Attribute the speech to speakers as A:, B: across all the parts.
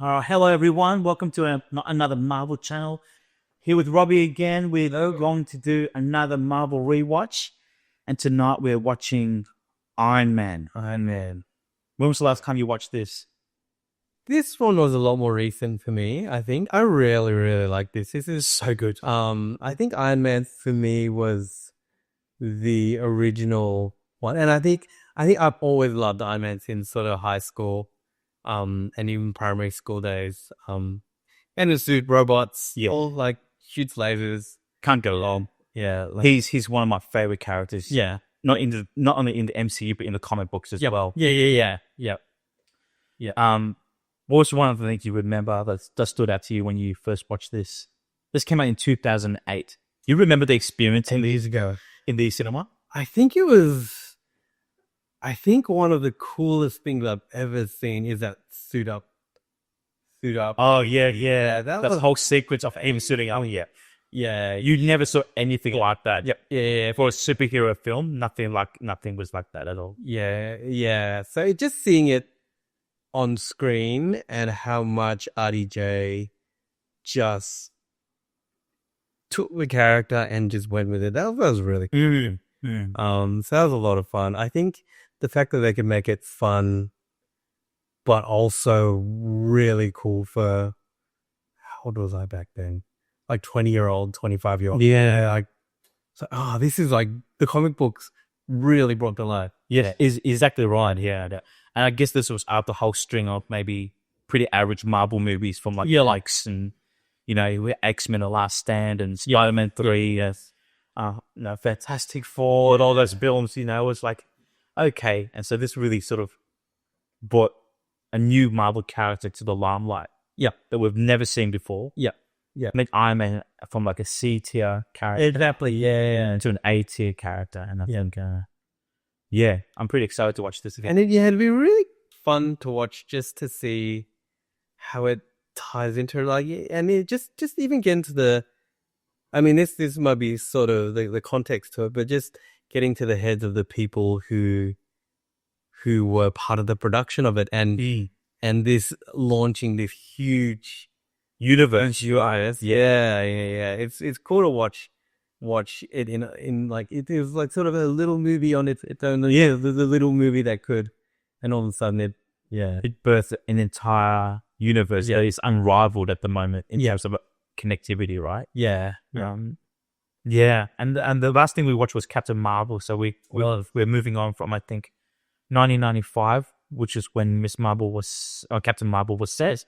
A: Hello everyone. Welcome to another Marvel channel. Here with Robby again. We're going to do another Marvel rewatch, and tonight we're watching Iron Man.
B: Iron Man.
A: When was the last time you watched this?
B: This one was a lot more recent for me, I think. I really like this. This is
A: So good.
B: I think Iron Man for me was the original one. And I think I've always loved Iron Man since sort of high school, and even primary school days. And the suit robots, all like shoots lasers.
A: Can't go wrong.
B: Yeah.
A: He's one of my favorite characters.
B: Yeah.
A: Not only in the MCU but in the comic books as well.
B: Yeah.
A: What was one of the things you remember that stood out to you when you first watched this? This came out in 2008. You remember the experience
B: 10 years ago
A: in the cinema?
B: I think one of the coolest things I've ever seen is that suit up.
A: Oh, yeah.
B: That
A: That's
B: was
A: the whole sequence of him suiting up.
B: Yeah.
A: You never saw anything like that.
B: Yeah.
A: For a superhero film, nothing was like that at all.
B: Yeah. So just seeing it on screen and how much RDJ just took the character and just went with it. That was really cool. So that was a lot of fun. I think the fact that they could make it fun, but also really cool for, how old was I back then? Like 20-year-old, 25-year-old.
A: Yeah.
B: This is like the comic books really brought to life.
A: Yeah, is exactly right. Yeah. And I guess this was out the whole string of maybe pretty average Marvel movies from likes and, X-Men: The Last Stand and Spider-Man 3, Fantastic Four and all those films, it was like, okay. And so this really sort of brought a new Marvel character to the limelight.
B: Yeah.
A: That we've never seen before.
B: Yeah.
A: Made Iron Man from like a C-tier character.
B: Exactly, yeah.
A: To an A-tier character. And I think, I'm pretty excited to watch this again.
B: And it'd be really fun to watch just to see how it ties into and it just even get into this might be sort of the context to it, but just getting to the heads of the people who were part of the production of it and this launching this huge universe. Yeah. It's cool to watch it in like it is like sort of a little movie on its own. Yeah, the little movie that could, and all of a sudden it
A: birthed an entire universe that is unrivaled at the moment in terms of connectivity, right?
B: Yeah.
A: And the last thing we watched was Captain Marvel. So we're moving on from, I think, 1995, which is when Captain Marvel was set,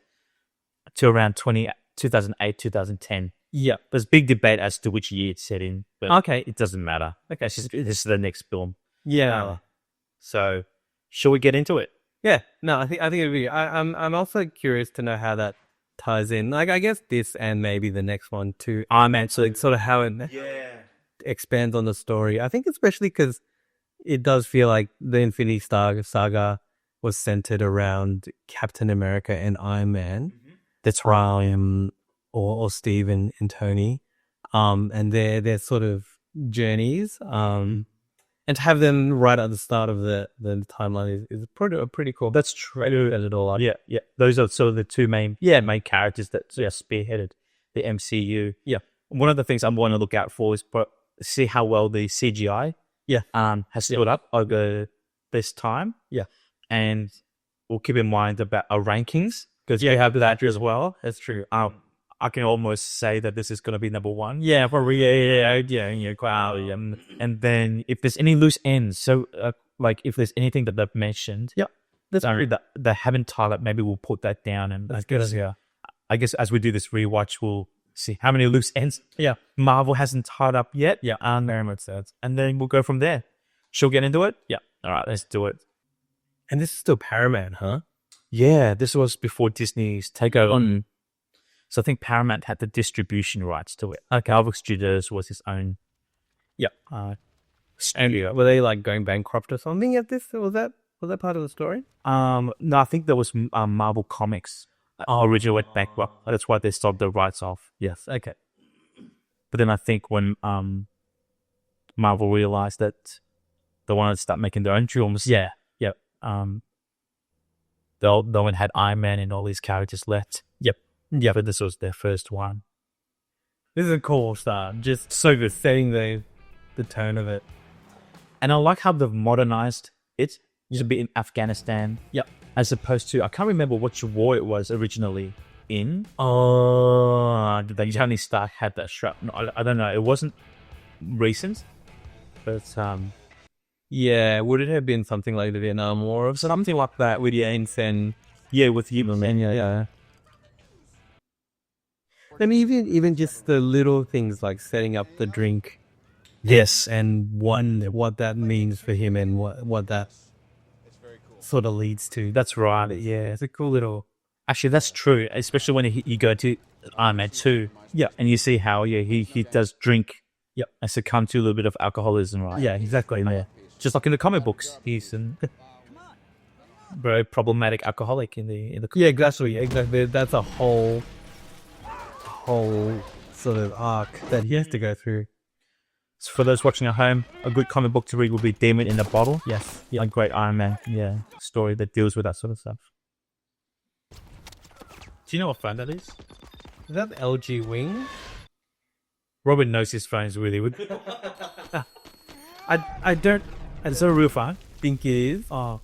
A: to around 2008, 2010.
B: Yeah.
A: There's big debate as to which year it's set in, but
B: okay,
A: it doesn't matter. Okay, this is the next film.
B: Yeah.
A: So, shall we get into it?
B: Yeah. No, I think it'd be. I'm also curious to know how that ties in. Like, I guess this and maybe the next one too.
A: Iron Man.
B: So it's sort of how it expands on the story. I think especially because it does feel like the Infinity Saga was centered around Captain America and Iron Man.
A: That's right.
B: Or Steve and Tony, and their sort of journeys, and to have them right at the start of the timeline is pretty cool.
A: That's true.
B: Set it all up.
A: Yeah. Those are sort of the two main characters that spearheaded the MCU.
B: Yeah.
A: One of the things I'm going to look out for is see how well the CGI has stood up over this time.
B: Yeah.
A: And we'll keep in mind about our rankings, because you have that as well.
B: That's true.
A: I can almost say that this is going to be number one.
B: Yeah, probably.
A: And then if there's any loose ends, so like if there's anything that they've mentioned,
B: that's true.
A: That they haven't tied up, maybe we'll put that down. And
B: that's good.
A: I guess as we do this rewatch, we'll see how many loose ends Marvel hasn't tied up yet.
B: Yeah, very much so.
A: And then we'll go from there. She'll get into it? Yeah. All right, let's do it.
B: And this is still Paramount, huh?
A: Yeah, this was before Disney's takeover. So I think Paramount had the distribution rights to it. Marvel Studios was his own studio.
B: Were they like going bankrupt or something at this? Was that part of the story?
A: No, I think there was Marvel Comics originally went bankrupt. That's why they sold the rights off.
B: Yes, okay.
A: But then I think when Marvel realized that they wanted to start making their own films, they no one had Iron Man and all these characters left.
B: Yep.
A: Yeah, but this was their first one.
B: This is a cool start. Just so good, setting the tone of it.
A: And I like how they've modernized it. Used to be in Afghanistan.
B: Yep.
A: As opposed to, I can't remember which war it was originally in. Tony Stark had that shrapnel. I don't know. It wasn't recent, but
B: yeah, would it have been something like the Vietnam War or something like that with Yates and
A: with Yim
B: and yeah. And even just the little things like setting up the drink.
A: Yes,
B: and what that means for him and what that sort of leads to.
A: That's right.
B: Yeah, it's a cool little.
A: Actually, that's true. Especially when you go to Iron Man 2.
B: Yeah,
A: and you see how he does drink.
B: Yep,
A: and succumb to a little bit of alcoholism, right?
B: Yeah, exactly. Yeah,
A: just like in the comic books, he's a very problematic alcoholic in the.
B: Yeah, exactly. That's a whole sort of arc that he has to go through.
A: So for those watching at home, a good comic book to read would be Demon in a Bottle.
B: Yes.
A: Yeah. A great Iron Man story that deals with that sort of stuff. Do you know what phone that is?
B: Is that the LG Wing?
A: Robin knows his phones really good.
B: I don't.
A: Is it a real phone?
B: Think it is.
A: Oh.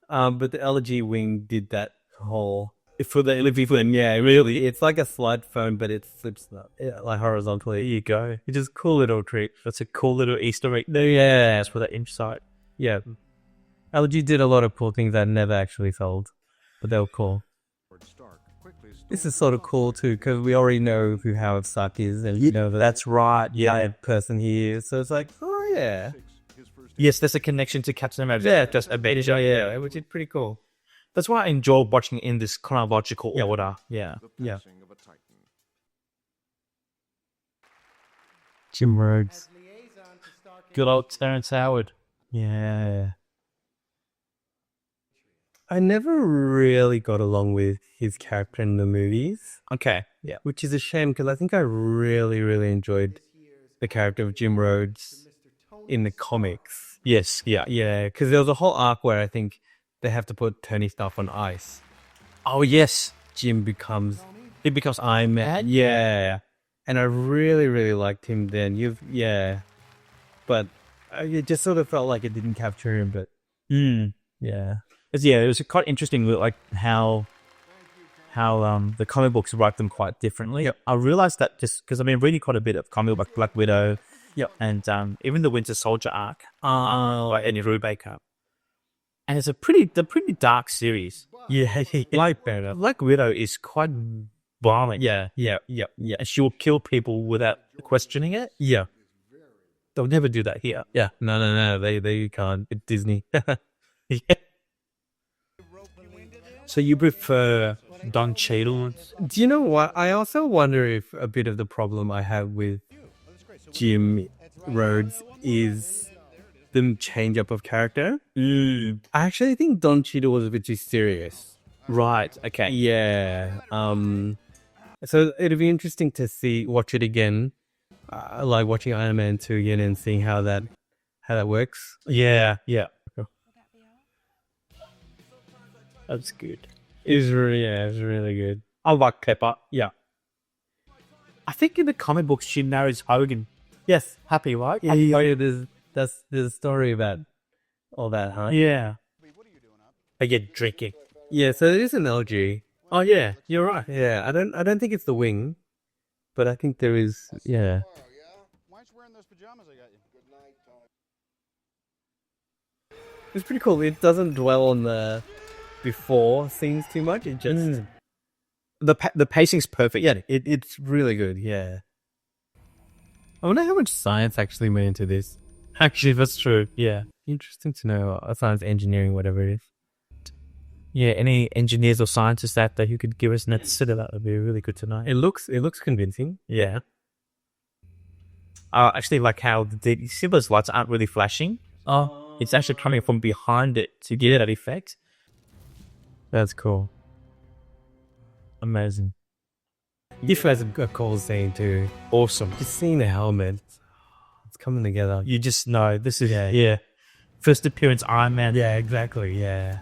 B: But the LG Wing did that whole.
A: For the LV phone, yeah, really.
B: It's like a slide phone, but it flips like horizontally.
A: There you go.
B: It's just a cool little trick.
A: That's a cool little Easter egg.
B: Yeah.
A: That's for that insight.
B: Yeah. LG did a lot of cool things that never actually sold, but they were cool. This is sort of cool too, because we already know who Howard Stark is, and you know
A: that's right. Yeah,
B: person he is. So it's like, oh yeah.
A: Yes, there's a connection to Captain America.
B: Yeah, just Avengers. Yeah, which is pretty cool.
A: That's why I enjoy watching in this chronological order. Yeah.
B: Jim Rhodes.
A: Good old Terrence Howard.
B: Yeah. I never really got along with his character in the movies.
A: Okay.
B: Yeah. Which is a shame because I think I really, really enjoyed the character of Jim Rhodes in the comics.
A: Yes. Yeah.
B: Yeah. Because there was a whole arc where I think they have to put Tony Stark on ice.
A: Oh, yes.
B: He becomes Iron Man. Yeah. And I really, really liked him then. But it just sort of felt like it didn't capture him, but
A: yeah. It was quite interesting, like how the comic books write them quite differently.
B: Yep.
A: I realized that just because I've been reading quite a bit of comic book, Black Widow,
B: and
A: even the Winter Soldier arc, by Eddie Brubaker. And it's a pretty dark series.
B: Yeah,
A: Black Widow is quite violent.
B: Yeah.
A: And she will kill people without questioning it.
B: Yeah.
A: They'll never do that here.
B: Yeah. No. They can't. It's Disney.
A: Yeah. So you prefer Don Cheadle?
B: Do you know what? I also wonder if a bit of the problem I have with Jim Rhodes is the change up of character. I actually think Don Cheadle was a bit too serious.
A: Right. Okay.
B: Yeah. So it'd be interesting to watch it again, like watching Iron Man 2 again and seeing how that works.
A: Yeah. That's good.
B: It's really good.
A: I like Pepper.
B: Yeah.
A: I think in the comic books she marries Hogan.
B: Yes.
A: Happy, right?
B: Yeah. There's a story about all that, huh?
A: Yeah. They get drinking.
B: Yeah, so it is an LG.
A: Oh yeah, you're right.
B: Yeah, I don't think it's the wing, but I think there is. Yeah.
C: Oh yeah. Why aren't you wearing those pajamas I got you? Good night, Tony.
B: It's pretty cool. It doesn't dwell on the before scenes too much. It just
A: the pacing's perfect.
B: Yeah, it's really good. Yeah. I wonder how much science actually went into this.
A: Actually, that's true. Yeah.
B: Interesting to know. Science, engineering, whatever it is.
A: Yeah, any engineers or scientists out there who could give us an answer to that would be really good to know.
B: It looks convincing.
A: Yeah. Actually, like how the see those lights aren't really flashing.
B: Oh,
A: it's actually coming from behind it to get that effect.
B: That's cool.
A: Amazing.
B: If has a cool scene too.
A: Awesome.
B: Just seeing the helmet, it's coming together.
A: You just know this is first appearance Iron Man.
B: Yeah, exactly. Yeah.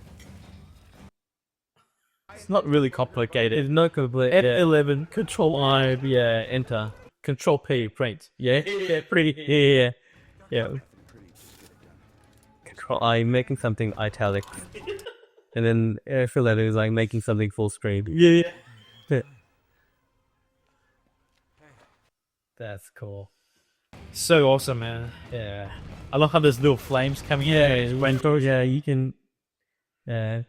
A: It's not really complicated.
B: It's no complete.
A: F11, Control I,
B: Yeah, enter.
A: Control P, print.
B: Yeah, yeah, pretty. Yeah. Control I, making something italic, and then fill that is like making something full screen.
A: Yeah.
B: That's cool.
A: So awesome, man.
B: Yeah.
A: I love how there's little flames coming in.
B: Yeah, you can. Yeah.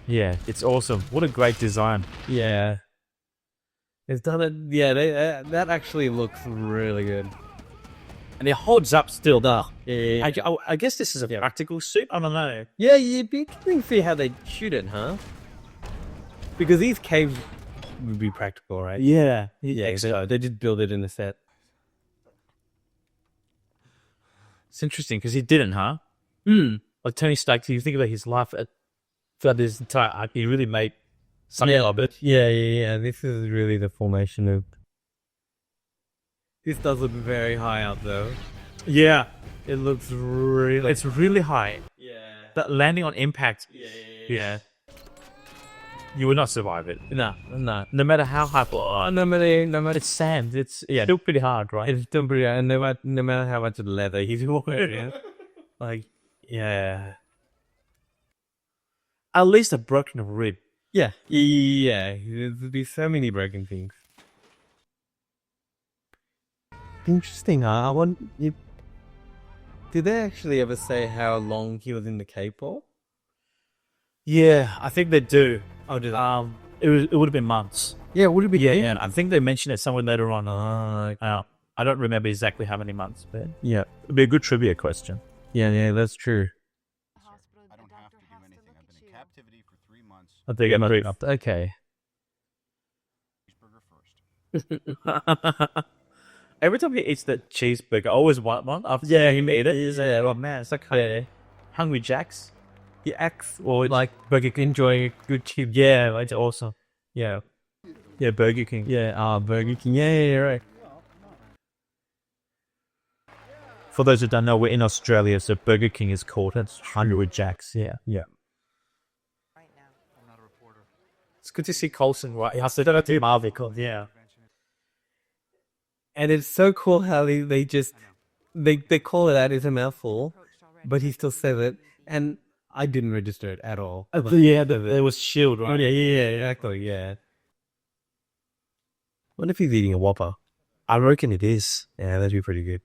A: Yeah, it's awesome. What a great design.
B: Yeah. It's done it. Yeah, that actually looks really good.
A: And it holds up still.
B: Yeah.
A: I guess this is a practical suit. I don't know.
B: Yeah, you'd be interesting to see how they shoot it, huh? Because these caves would be practical, right?
A: Yeah.
B: Yeah, so they did build it in the set.
A: It's interesting because he didn't, huh? Like Tony Stark, you think about his life throughout this entire arc, he really made something of it.
B: Yeah. This is really the formation of. This does look very high up, though.
A: Yeah.
B: It looks really.
A: It's really high.
B: Yeah.
A: That landing on impact.
B: Yeah.
A: You would not survive it.
B: No.
A: No matter how high.
B: No matter.
A: It's sand. It's still pretty hard, right?
B: It's still pretty, and no matter how much leather he's wearing, like, yeah.
A: At least a broken rib.
B: Yeah. There'd be so many broken things. Interesting, huh? I want you. Did they actually ever say how long he was in the cave for?
A: Yeah, I think they do.
B: Oh, did
A: it would have been months.
B: Yeah, would it be?
A: Yeah, I think they mentioned it somewhere later on. I don't remember exactly how many months, but
B: yeah,
A: it'd be a good trivia question.
B: Yeah, that's true.
C: I don't have to do anything. I've been in captivity for 3 months.
A: I think I'm agree.
B: Okay.
C: Cheeseburger first.
A: Every time he eats that cheeseburger, I always want one. After he made it, he's oh man, it's like Hungry Jack's.
B: He acts or like Burger King enjoying a good chip.
A: Yeah, it's awesome.
B: Yeah,
A: Burger King.
B: Yeah, Burger King. Yeah, right.
A: For those who don't know, we're in Australia, so Burger King is called Hungry Jack's. Yeah.
C: Right now. I'm not a reporter.
A: It's good to see Coulson, right? He has to do Marvel. Yeah.
B: And it's so cool how they just they call it out as a mouthful, but he still says it, and I didn't register it at all.
A: Yeah, there was Shield, right?
B: Oh, yeah, exactly, yeah. What if he's eating a Whopper?
A: I reckon it is.
B: Yeah, that'd be pretty good.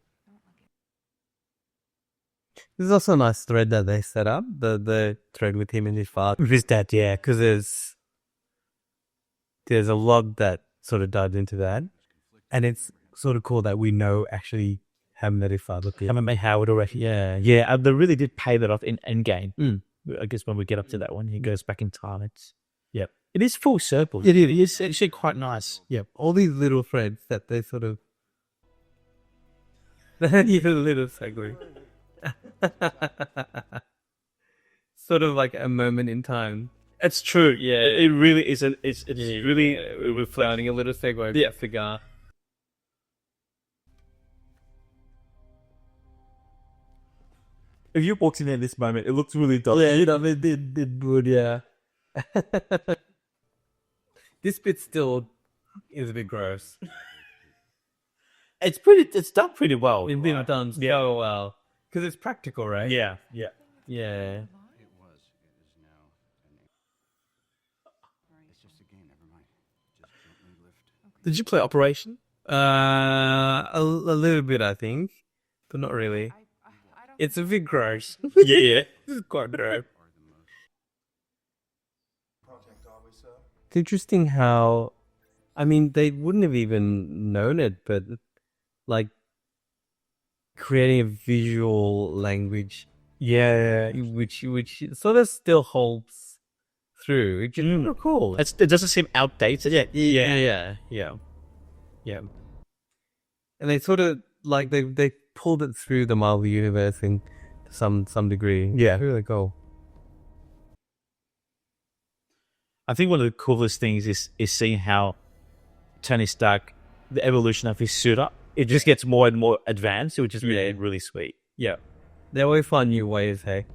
B: There's also a nice thread that they set up, the thread with him and his father.
A: With his dad, yeah.
B: Because there's a lot that sort of dives into that, and it's sort of cool that we know actually haven't met his father.
A: Haven't met Howard already. Yeah. They really did pay that off in Endgame. I guess when we get up to that one, he goes back in time. It is full circle.
B: It is.
A: It's actually quite nice.
B: Yep. All these little threads that they sort of. little segue. Sort of like a moment in time.
A: It's true. Yeah, it really is. It's really
B: reflecting a little segue.
A: Yeah.
B: Cigar.
A: If you walked in there this moment, it looks really dull.
B: Yeah, it did would, yeah. This bit still is a bit gross.
A: It's done pretty well.
B: It's been done so well. Because it's practical, right?
A: Yeah.
B: Yeah.
C: It was. It is now. It's just a game. Never mind. Just gently lift.
A: Did you play Operation?
B: A little bit, I think. But not really. It's a bit gross.
A: Yeah.
B: This is quite gross. It's interesting how, I mean, they wouldn't have even known it, but like creating a visual language, which sort of still holds through. It's just cool.
A: It doesn't seem outdated.
B: Yeah. And they sort of like they pulled it through the Marvel universe in some degree.
A: Yeah.
B: Really cool.
A: I think one of the coolest things is seeing how Tony Stark, the evolution of his suit up, it just gets more and more advanced, which is really sweet.
B: Yeah. They always find new ways, hey?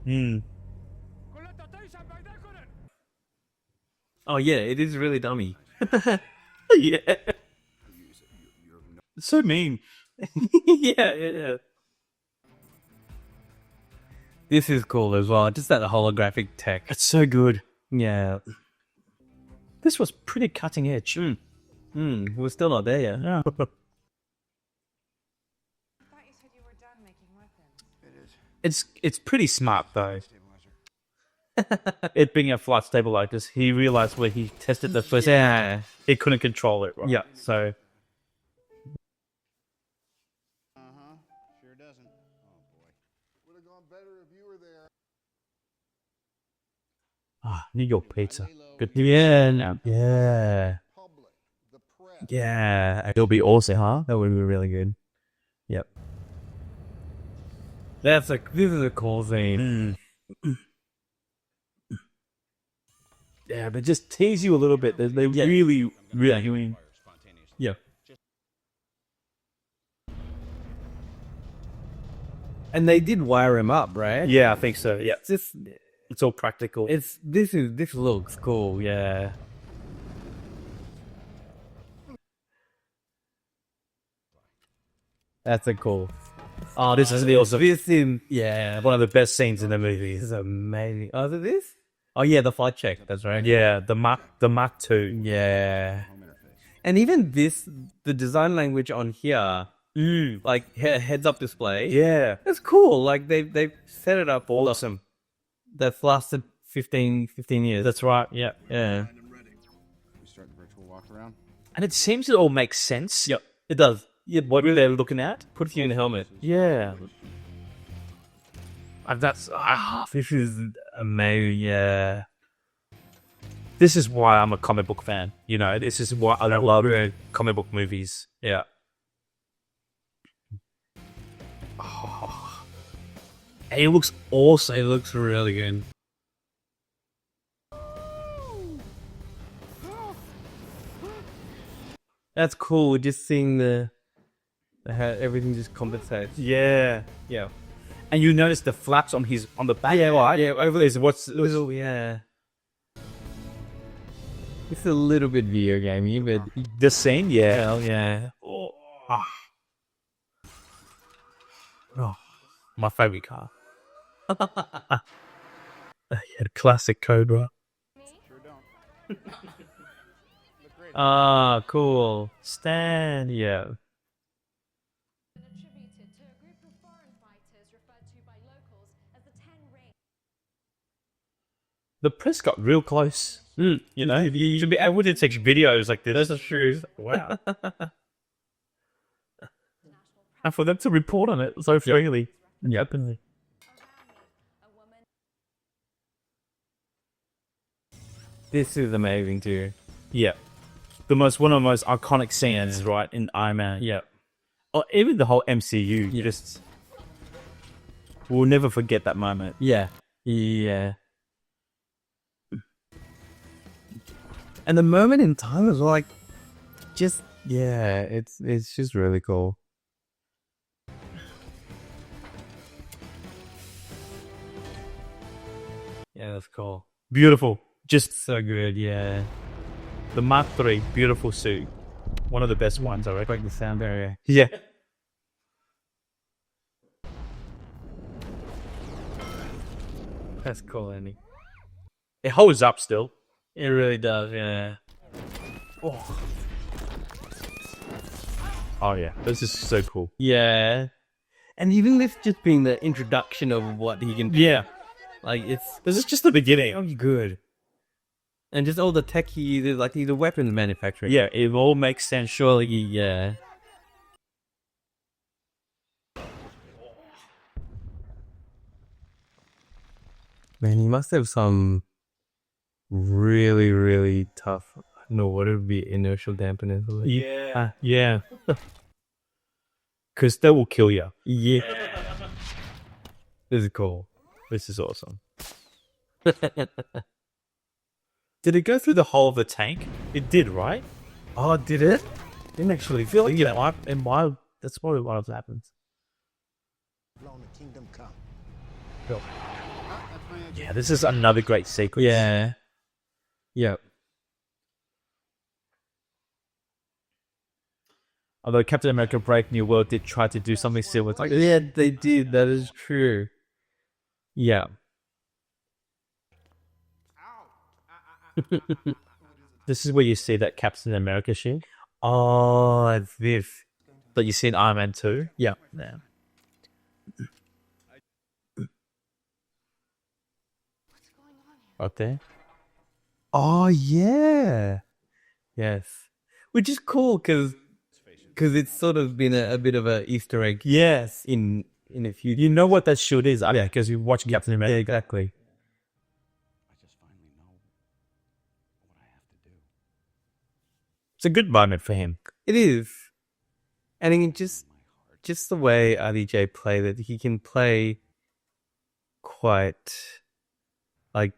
B: Oh yeah, it is really dummy.
A: Yeah. So mean. Yeah.
B: This is cool as well. Just that holographic tech.
A: It's so good.
B: Yeah.
A: This was pretty cutting edge.
B: We're still not there yet.
A: Yeah.
D: thought you said you were done making weapons.
A: It's pretty smart though. It being a flight stabilizer, he realized when he tested the first, he couldn't control it. Right?
B: Yeah.
A: So
C: Sure doesn't. Oh boy. Would have gone better if you were there.
A: New York pizza, good.
B: Yeah. Yeah.
C: Public, the press.
B: Yeah.
A: It'll be awesome, huh?
B: That would be really good. Yep. This is a cool scene.
A: Yeah, but just tease you a little bit. They really.
B: Yeah. And they did wire him up, right?
A: Yeah, I think so. Yeah,
B: It's
A: all practical.
B: this looks cool, yeah. That's a cool.
A: Oh, this is awesome.
B: This is
A: One of the best scenes in the movie.
B: this is amazing. Oh, is it this? Oh yeah, the flight check. That's right.
A: Yeah, the Mark II.
B: Yeah. And even this, the design language on here, like heads up display.
A: Yeah,
B: That's cool. Like they've set it up
A: awesome.
B: That's lasted 15 years.
A: That's right. Yeah,
B: Yeah.
C: We start the virtual walk around.
A: and it seems to all make sense.
B: Yep. It does.
A: Yeah, what they're looking at.
B: Puts you in a helmet.
A: Yeah, and that's
B: This is amazing. Yeah.
A: this is why I'm a comic book fan. You know, this is why I love comic book movies.
B: Yeah.
A: And it looks awesome.
B: It looks really good. That's cool. Just seeing the how everything just compensates.
A: Yeah,
B: Yeah.
A: and you notice the flaps on the back.
B: Yeah, right.
A: Yeah, over there. What's
B: Yeah. It's a little bit video gamey, but
A: the scene? Yeah.
B: hell yeah.
A: Oh, my favorite car. Yeah, classic Cobra.
C: Sure don't.
B: Ah, cool.
A: Stan, yeah.
D: Attributed to a group of foreign fighters referred to by locals as the Ten Rings.
A: The press got real close. You know, you should be able to take videos like this. That's true. Wow. And for them to report on it so freely and openly.
B: This is amazing too.
A: Yeah. One of the most iconic scenes, right, in Iron Man.
B: Yeah.
A: Or even the whole MCU. You just... We'll never forget that moment.
B: Yeah. Yeah. And the moment in time is like just it's just really cool. Yeah, that's cool.
A: Beautiful. Just
B: So good, yeah.
A: the Mark III, beautiful suit. One of the best ones, I reckon.
B: Break the sound barrier.
A: Yeah.
B: That's cool, Andy.
A: It holds up still.
B: It really does, yeah.
A: Oh, yeah. This is so cool.
B: Yeah. And even this just being the introduction of what he can do.
A: Yeah.
B: Like it's
A: This is just the beginning.
B: so good. And just all the tech he uses, like he's a weapons manufacturer.
A: Yeah, it all makes sense.
B: Surely, yeah. Man, he must have some really, really tough. I don't know what it would be, inertial dampeners. Or like.
A: Yeah. Yeah. Because they will kill you.
B: Yeah. This is cool.
A: This is awesome. Did it go through the whole of the tank? It did, right?
B: Oh, did it?
A: Didn't actually feel like that's probably what happens.
C: Long the kingdom come.
A: Yeah, this is another great sequence.
B: Yeah. Yep.
A: Although Captain America Brave New World did try to do something similar. To
B: Yeah, they did. That is true. Yeah.
A: This is where you see that Captain America shit
B: Oh, it's this.
A: that you see in Iron Man 2.
B: Yeah.
A: Right there.
B: Oh, yeah. Yes. Which is cool because it's sort of been a bit of a Easter egg.
A: Yes.
B: In a few.
A: You know what that shield is. Yeah, because you watch Captain America.
B: Yeah, exactly.
C: I just finally know what I have to do.
A: It's a good moment for him.
B: It is. And he can just the way RDJ played it, he can play quite like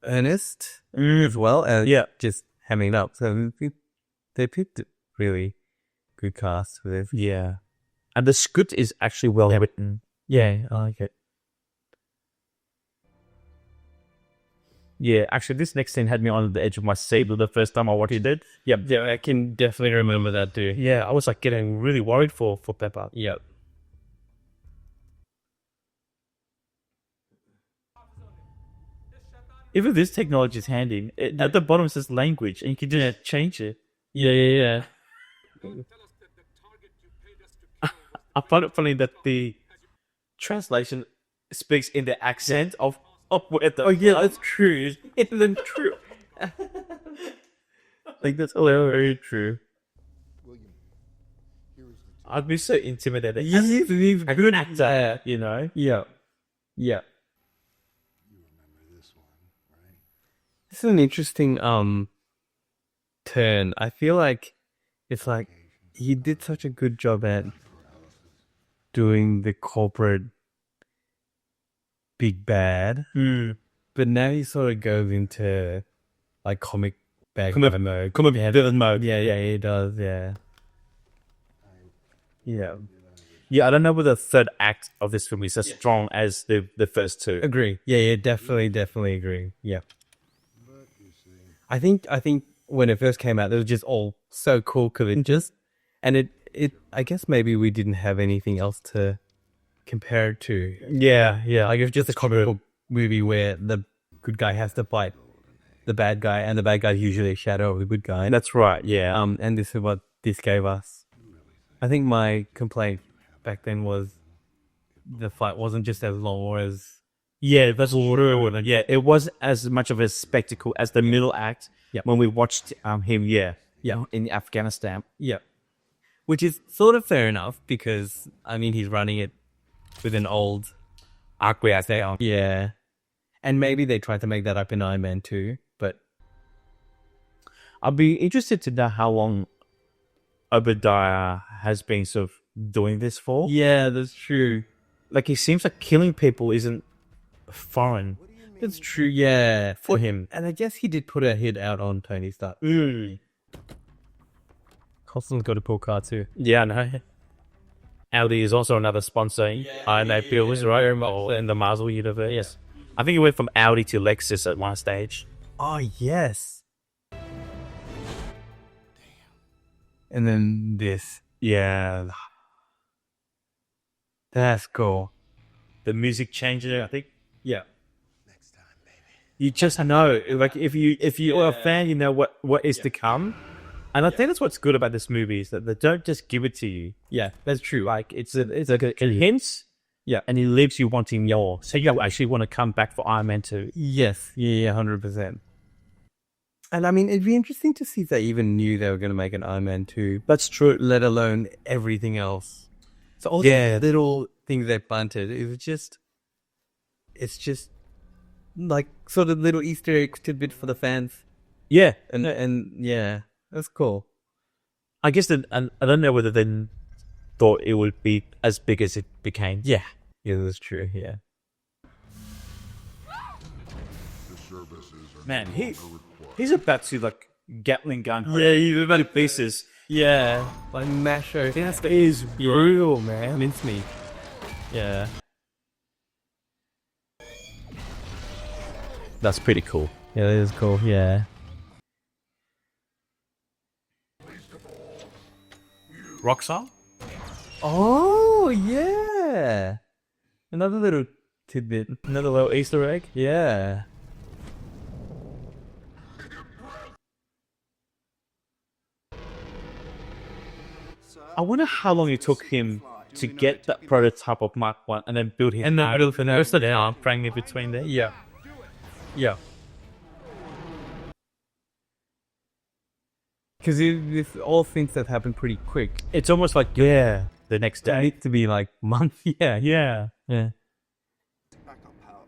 B: earnest as well as just hamming it up. So they picked a really good cast for this.
A: Yeah. And the script is actually well written.
B: Yeah, I like it.
A: Yeah, actually, this next scene had me on the edge of my seat the first time I watched it.
B: Yep, yeah, I can definitely remember that too.
A: Yeah, I was like getting really worried for Pepper.
B: Yep.
A: Even this technology is handy. At the bottom it says language, and you can just change it.
B: Yeah.
A: I find it funny that the translation speaks in the accent of where the...
B: Oh yeah, that's true. It's true. Like that's very true.
C: William, here is the
A: I'd be so intimidated.
B: He's
A: A good actor, you know?
B: Yeah. Yeah.
C: You remember this one, right?
B: This is an interesting turn. I feel like it's like he did such a good job at doing the corporate big bad, but now he sort of goes into like comic bad guy mode.
A: Comic villain mode.
B: Yeah, he does. Yeah.
A: Yeah, I don't know whether the third act of this film is as strong as the first two.
B: Agree. Yeah, definitely agree. Yeah.
C: But you see,
B: I think when it first came out, it was just all so cool because it I guess maybe we didn't have anything else to compare it to.
A: Yeah.
B: Like it's just a comic book movie where the good guy has to fight the bad guy, and the bad guy is usually a shadow of the good guy.
A: That's right, yeah.
B: And this is what this gave us. I think my complaint back then was the fight wasn't just as long or as
A: Yeah, that's what yeah, it was as much of a spectacle as the middle act when we watched him, in Afghanistan.
B: yeah, which is sort of fair enough because I mean he's running it with an old
A: Afghanistan.
B: yeah, and maybe they tried to make that up in Iron Man 2, but
A: I'd be interested to know how long Obadiah has been sort of doing this for.
B: yeah, that's true.
A: Like, he seems like killing people isn't foreign.
B: That's true, yeah, for him. And I guess he did put a hit out on Tony Stark. Coulson's got a pull card too.
A: Yeah, I know. Audi is also another sponsor. I know Pills, right? In the Marvel universe. Yes. I think it went from Audi to Lexus at one stage.
B: Oh, yes. And then this.
A: Yeah.
B: That's cool.
A: The music changer, I think.
B: Yeah.
C: next time, baby.
A: You just know, like, if you're a fan, you know what is to come. And I think that's what's good about this movie is that they don't just give it to you.
B: Yeah, that's true.
A: Like, it's like a hint.
B: Yeah.
A: And it leaves you wanting more. So you actually want to come back for Iron Man 2.
B: Yes. Yeah, 100%. And I mean, it'd be interesting to see if they even knew they were going to make an Iron Man 2.
A: That's true.
B: Let alone everything else. So all the little things they bunted, it's just like sort of little Easter egg tidbit for the fans.
A: Yeah.
B: And yeah, that's cool.
A: I guess that, and I don't know whether they thought it would be as big as it became.
B: Yeah, that's true. Yeah.
C: The services are
A: Man,
C: no
A: he-
C: longer required.
A: He's about to, like, Gatling gun.
B: Yeah, he's
A: about to pieces.
B: Yeah, like Masho.
A: That is brutal, man.
B: Mincemeat. Yeah.
A: That's pretty cool.
B: Yeah, that is cool. Yeah.
A: Rockstar.
B: Oh, yeah. Another little tidbit.
A: Another little Easter egg.
B: Yeah.
A: I wonder how long it took him to get that prototype of Mark 1 and then build his
B: And then build an
A: What's the arm frame in between there?
B: Yeah. Yeah. Because it's all things that happen pretty quick.
A: It's almost like, the next
B: They
A: day.
B: need to be like months. Yeah.
A: Yeah.
B: Yeah.
C: Backup power.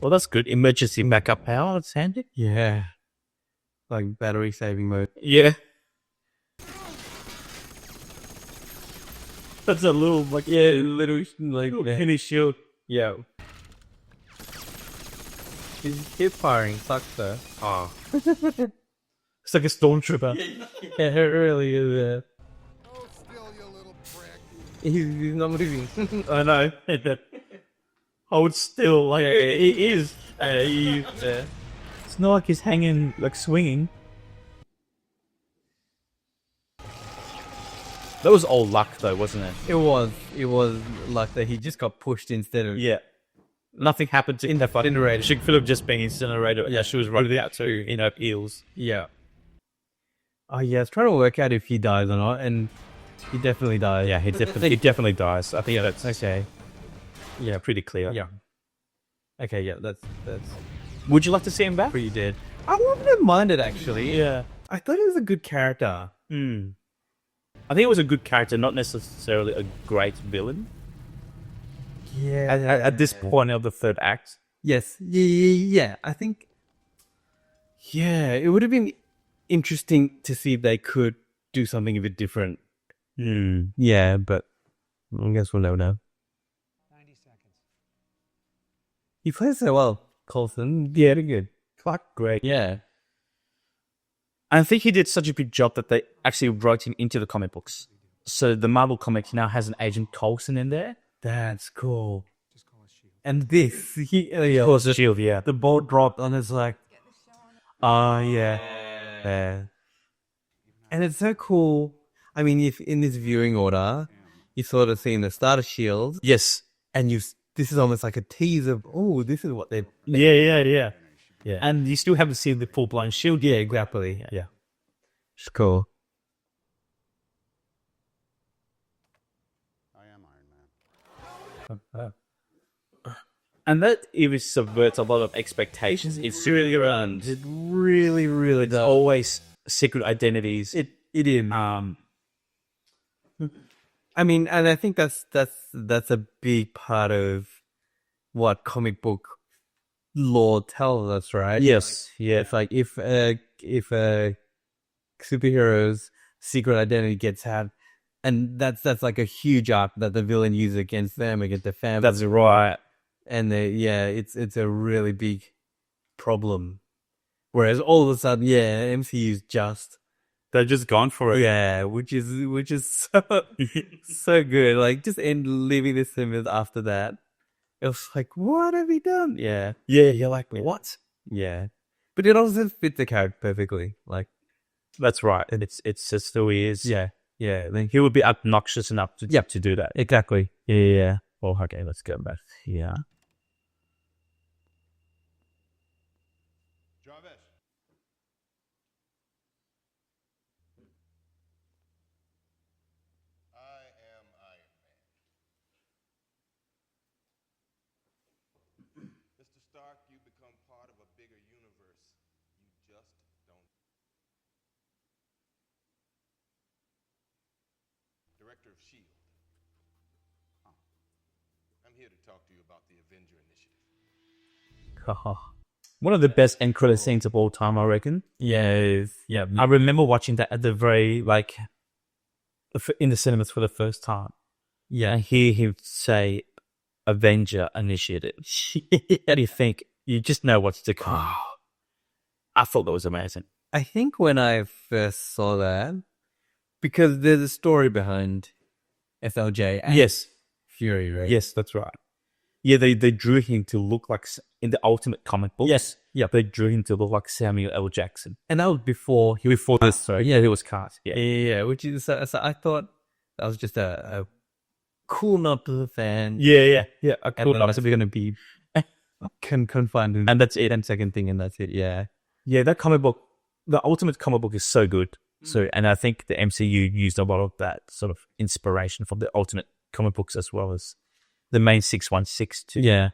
A: Well, that's good. Emergency backup power. That's handy.
B: Yeah. Like battery saving mode.
A: Yeah. That's a little, like,
B: Little like
A: mini shield.
B: yeah. His hip firing sucks though.
A: Oh. It's like a stormtrooper.
B: Yeah, it really is.
C: Oh, still, you little prick.
B: He's not moving.
A: I know. Hold still, like, it is. It's not like he's hanging, like, swinging. That was all luck, though, wasn't it?
B: It was like that he just got pushed instead of
A: Yeah. Nothing happened to
B: incinerated.
A: She could have just been incinerated. Yeah, she was running out to, eels.
B: Yeah. Oh yeah, I was trying to work out if he dies or not, and he definitely dies.
A: Yeah, he definitely dies. I think that's okay. Yeah, pretty clear.
B: Yeah. Okay, yeah, that's
A: Would you like to see him back?
B: pretty dead. I wouldn't have minded actually.
A: Yeah.
B: I thought he was a good character.
A: I think it was a good character, not necessarily a great villain.
B: Yeah.
A: At this point of the third act.
B: Yes. Yeah. I think. Yeah, it would have been interesting to see if they could do something a bit different. Yeah, but I guess we'll never know.
C: 90 seconds.
B: He plays so well, Coulson.
A: Yeah, they're good. Clark, great.
B: Yeah.
A: I think he did such a good job that they actually wrote him into the comic books. So the Marvel comic now has an Agent Coulson in there.
B: That's cool.
C: Just call us Shield.
B: And this,
A: Of course, the shield, yeah.
B: the ball dropped and it's like, oh yeah. And it's so cool. I mean, if in this viewing order, you sort of seen the starter shield,
A: Yes.
B: and this is almost like a tease of, oh, this is what they're.
A: Yeah. And you still haven't seen the full-blown shield.
B: Yeah, exactly.
A: Yeah.
B: It's cool.
C: I am Iron Man.
A: And that even subverts a lot of expectations. It's really around.
B: It really, really
A: There's
B: does.
A: always secret identities.
B: It is. I mean, and I think that's a big part of what comic book lore tells us, right?
A: Yes. Yeah.
B: It's like if a superhero's secret identity gets out, and that's like a huge arc that the villain uses against them, against their family.
A: That's right.
B: And it's a really big problem. Whereas all of a sudden, MCU's just
A: They're just gone for it.
B: which is so good. Like just leaving the cinemas after that. It was like, what have we done? Yeah.
A: Yeah, you're like, what?
B: Yeah. But it also fits the character perfectly. Like,
A: That's right. And it's just who he is.
B: yeah. Like,
A: He would be obnoxious enough to
B: Yep.
A: to do that.
B: exactly. Yeah.
A: Well, okay, let's go back here.
C: Jarvis. I am Iron Man. Mr. Stark, you become part of a bigger universe. You just don't. Director of S.H.I.E.L.D. Huh. I'm here to talk to you about the Avenger Initiative.
A: One of the best end credit scenes of all time, I reckon.
B: Yeah.
A: I remember watching that at the very, in the cinemas for the first time.
B: Yeah.
A: And hear him say, Avenger Initiative. And you think, you just know what's to come. I thought that was amazing.
B: I think when I first saw that, because there's a story behind SLJ and
A: Yes.
B: Fury, right?
A: Yes, that's right. Yeah, they drew him to look like in the Ultimate comic book.
B: Yes. Yeah.
A: They drew him to look like Samuel L. Jackson.
B: And that was before he was
A: Before this, sorry. Yeah, he was cast. Yeah.
B: Yeah, which is so I thought that was just a cool nod to the fan.
A: Yeah. I
B: And
A: thought
B: then
A: that was going to be...
B: confined in
A: And that's it.
B: 10-second thing, and that's it. Yeah.
A: Yeah, that comic book, the Ultimate comic book is so good. So, and I think the MCU used a lot of that sort of inspiration from the Ultimate comic books as well as the main 616 too.
B: Yeah.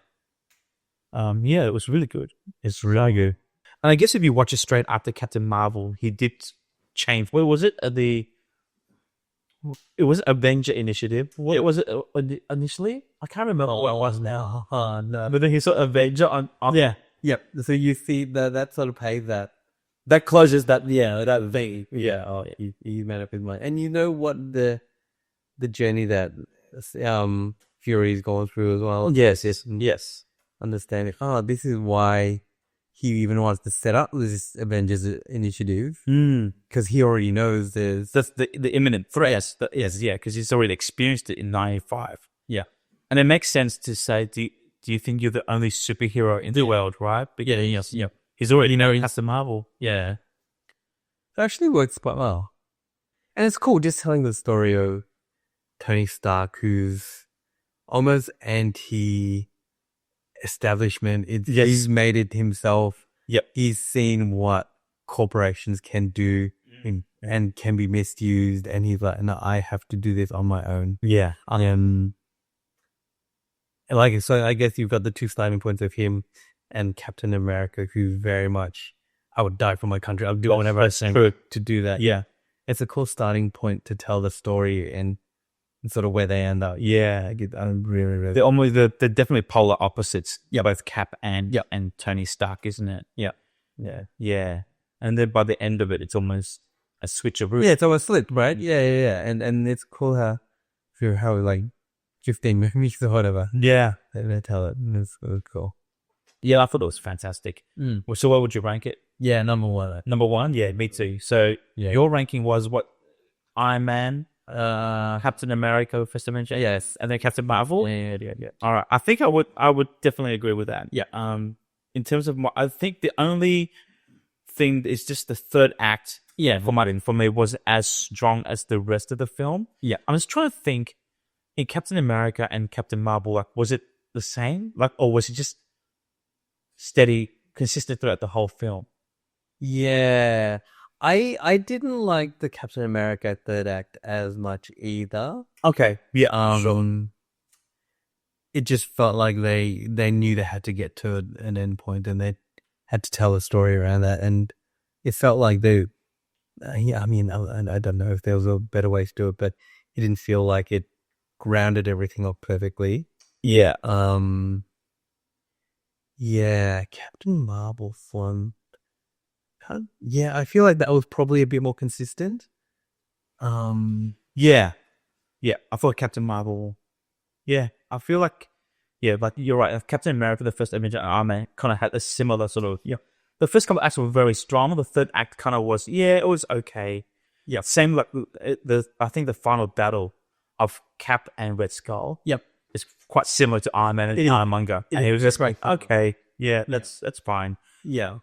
A: Yeah, it was really good. It's really good. And I guess if you watch it straight after Captain Marvel, he did change. What was it? It was Avenger Initiative. What was it initially? I can't remember what it was now.
B: No.
A: But then he saw Avenger on
B: Yeah. Yep. So you see that sort of pays that
A: closes that vein.
B: Yeah. Oh, yeah. He made up his mind. And you know what the journey that Fury's gone through as well.
A: Yes.
B: Understanding. Oh, this is why he even wants to set up this Avengers initiative, because he already knows
A: That's the imminent threat. Yes, because he's already experienced it in 95.
B: Yeah.
A: And it makes sense to say, do you think you're the only superhero in the world, right? Because he's already knowing Captain Marvel.
B: Yeah. It actually works quite well. And it's cool just telling the story of Tony Stark, who's almost anti-establishment. He's made it himself.
A: Yep.
B: He's seen what corporations can do and can be misused. And he's like, no, I have to do this on my own.
A: Yeah.
B: So I guess you've got the two starting points of him and Captain America, who very much, I would die for my country. I'll do whatever I can to do that.
A: Yeah.
B: It's a cool starting point to tell the story and sort of where they end up.
A: Yeah.
B: I'm really.
A: They're definitely polar opposites. Yeah. Both Cap and Tony Stark, isn't it?
B: Yeah.
A: Yeah. And then by the end of it, it's almost a switch of route.
B: Yeah, it's almost flipped, right? Yeah. And it's cool how like 15 movies or whatever.
A: Yeah.
B: They tell it. It's really cool.
A: Yeah, I thought it was fantastic. So what would you rank it?
B: Yeah, number one.
A: Number one? Yeah, me too. So your ranking was what? Iron Man, Captain America, First Avenger?
B: Yes.
A: And then Captain Marvel?
B: Yeah.
A: All right. I think I would definitely agree with that.
B: Yeah.
A: In terms of I think the only thing is just the third act.
B: Yeah.
A: For me was as strong as the rest of the film.
B: Yeah.
A: I was trying to think in Captain America and Captain Marvel, like, was it the same? Like, or was it just steady, consistent throughout the whole film?
B: Yeah. I didn't like the Captain America third act as much either.
A: Okay. Yeah.
B: It just felt like they knew they had to get to an end point and they had to tell a story around that, and it felt like I don't know if there was a better way to do it, but it didn't feel like it grounded everything up perfectly.
A: Yeah.
B: Yeah, Captain Marvel one. Yeah, I feel like that was probably a bit more consistent.
A: Yeah. I thought Captain Marvel. Yeah, I feel like. Yeah, but you're right. Captain America, the first Avenger, and Iron Man kind of had a similar sort of. Yeah, the first couple acts were very strong. The third act kind of was. Yeah, it was okay. Yeah, same like I think the final battle of Cap and Red Skull.
B: Yep,
A: is quite similar to Iron Man and Ironmonger, and he was just like, okay, yeah, that's fine.
B: Yeah.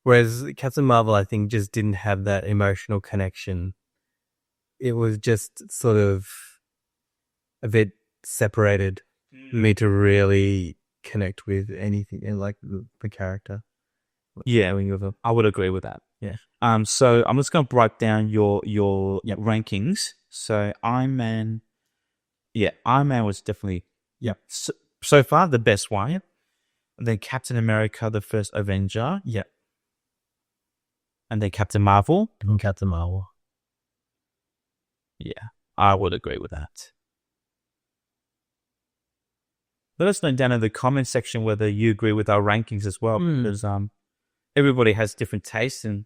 B: Whereas Captain Marvel, I think, just didn't have that emotional connection. It was just sort of a bit separated me to really connect with anything and like the character.
A: Yeah, I would agree with that.
B: Yeah.
A: So I'm just going to break down your rankings. So Iron Man was definitely so far the best one. And then Captain America, the first Avenger.
B: Yeah.
A: And then Captain Marvel.
B: Captain Marvel.
A: Yeah, I would agree with that. Let us know down in the comment section whether you agree with our rankings as well, because everybody has different tastes in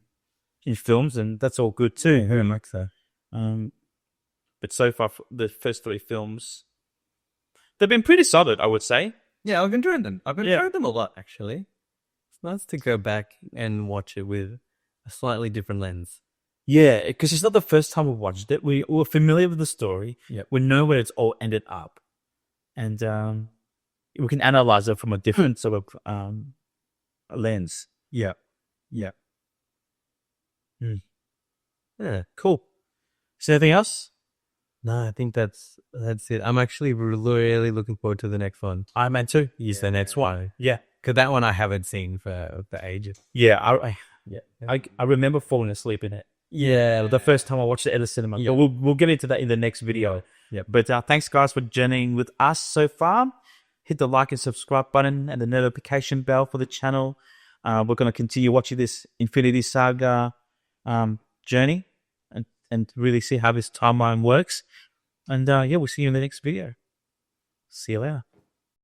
A: films, and that's all good too.
B: Very much so.
A: But so far, the first three films, they've been pretty solid, I would say.
B: Yeah, I've enjoyed them. I've enjoyed them a lot, actually. It's nice to go back and watch it with a slightly different lens.
A: Yeah, because it's not the first time we've watched it. We're familiar with the story.
B: Yep.
A: We know where it's all ended up. And we can analyze it from a different sort of lens.
B: Yeah. Yeah.
A: Yeah, cool. Is there anything else?
B: No, I think that's it. I'm actually really looking forward to the next one.
A: Iron Man 2?
B: Yes, the next one.
A: Yeah.
B: Because that one I haven't seen for ages.
A: Yeah, I remember falling asleep in it.
B: Yeah.
A: The first time I watched it at the cinema.
B: Yeah.
A: We'll get into that in the next video.
B: Yep.
A: But thanks, guys, for journeying with us so far. Hit the like and subscribe button and the notification bell for the channel. We're going to continue watching this Infinity Saga journey and really see how this timeline works. And we'll see you in the next video. See you later.